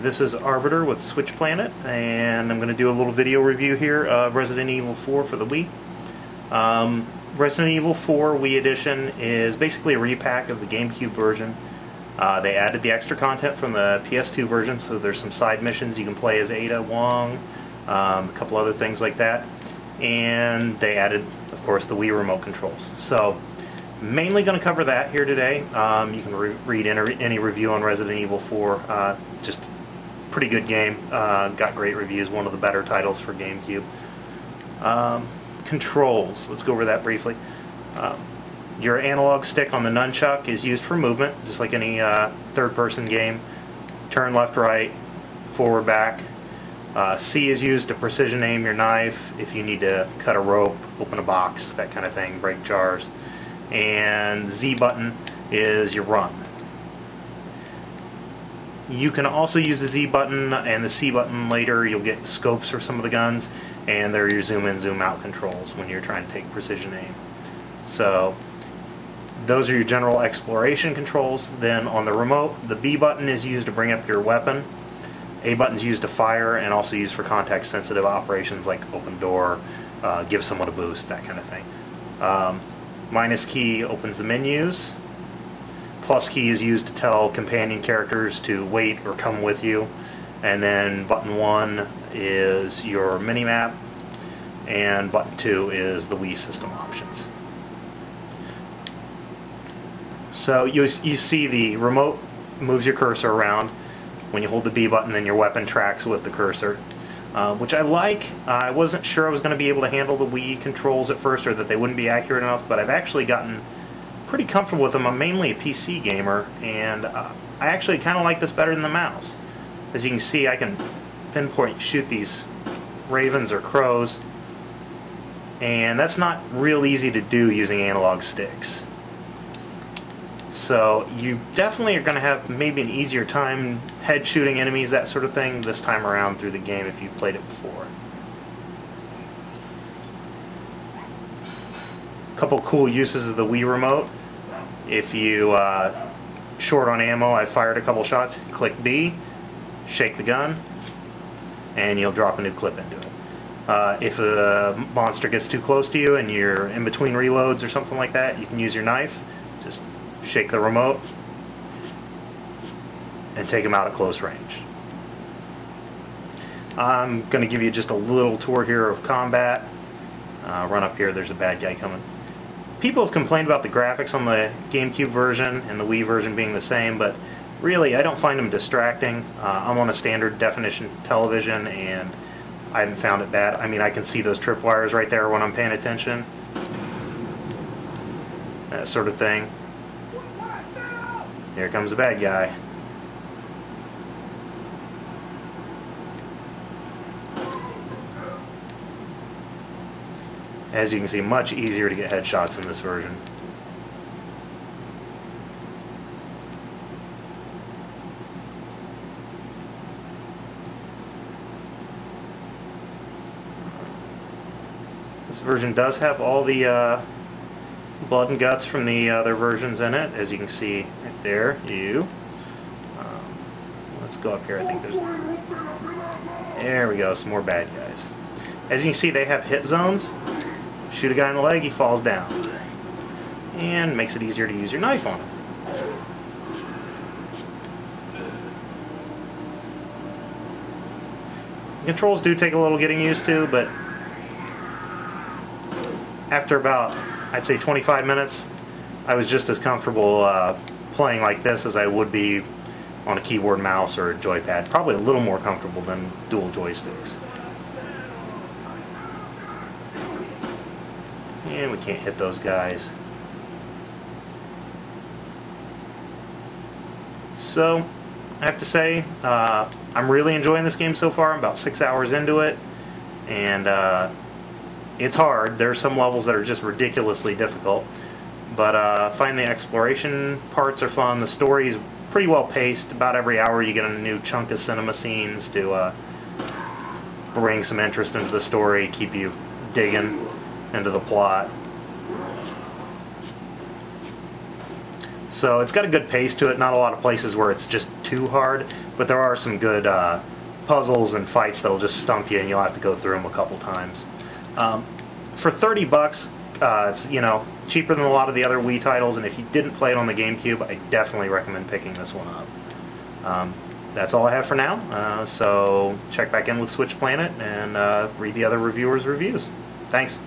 This is Arbiter with Switch Planet, and I'm going to do a little video review here of Resident Evil 4 for the Wii. Resident Evil 4 Wii Edition is basically a repack of the GameCube version. They added the extra content from the PS2 version, so there's some side missions you can play as Ada Wong, a couple other things like that. And they added, of course, the Wii remote controls. So, mainly going to cover that here today. You can read any review on Resident Evil 4. Just pretty good game. Got great reviews. One of the better titles for GameCube. Controls. Let's go over that briefly. Your analog stick on the nunchuck is used for movement, just like any third-person game. Turn left, right, forward, back. C is used to precision aim your knife if you need to cut a rope, open a box, that kind of thing, break jars. And Z button is your run. You can also use the Z button and the C button later. You'll get scopes for some of the guns, and they're your zoom in, zoom out controls when you're trying to take precision aim. So those are your general exploration controls. Then on the remote, the B button is used to bring up your weapon. A button is used to fire and also used for context sensitive operations like open door, give someone a boost, that kind of thing. Minus key opens the menus. Plus key is used to tell companion characters to wait or come with you. And then button 1 is your mini-map, and button 2 is the Wii system options. So you see the remote moves your cursor around. When you hold the B button, then your weapon tracks with the cursor, which I like. I wasn't sure I was going to be able to handle the Wii controls at first, or that they wouldn't be accurate enough, but I've actually gotten pretty comfortable with them. I'm mainly a PC gamer, and I actually kind of like this better than the mouse. As you can see, I can pinpoint shoot these ravens or crows, and that's not real easy to do using analog sticks. So you definitely are going to have maybe an easier time head shooting enemies, that sort of thing, this time around through the game if you've played it before. A couple cool uses of the Wii remote. If you short on ammo, I fired a couple shots, click B, shake the gun, and you'll drop a new clip into it. If a monster gets too close to you and you're in between reloads or something like that, you can use your knife. Just shake the remote and take them out at close range. I'm going to give you just a little tour here of combat. Run up here, there's a bad guy coming. People have complained about the graphics on the GameCube version and the Wii version being the same, but really I don't find them distracting. I'm on a standard definition television and I haven't found it bad. I mean, I can see those tripwires right there when I'm paying attention. That sort of thing. Here comes the bad guy. As you can see, much easier to get headshots in this version. This version does have all the blood and guts from the other versions in it, as you can see right there. Let's go up here. I think there we go, some more bad guys. As you can see, they have hit zones. Shoot a guy in the leg, he falls down, and makes it easier to use your knife on him. The controls do take a little getting used to, but after about, I'd say 25 minutes, I was just as comfortable playing like this as I would be on a keyboard, mouse, or a joypad. Probably a little more comfortable than dual joysticks. And we can't hit those guys. So, I have to say, I'm really enjoying this game so far. I'm about 6 hours into it, and it's hard. There are some levels that are just ridiculously difficult, but I find the exploration parts are fun. The story is pretty well paced. About every hour you get a new chunk of cinema scenes to bring some interest into the story, keep you digging into the plot. So it's got a good pace to it. Not a lot of places where it's just too hard, but there are some good puzzles and fights that'll just stump you, and you'll have to go through them a couple times. For $30, it's cheaper than a lot of the other Wii titles, and if you didn't play it on the GameCube, I definitely recommend picking this one up. That's all I have for now, so check back in with Switch Planet and read the other reviewers' reviews. Thanks.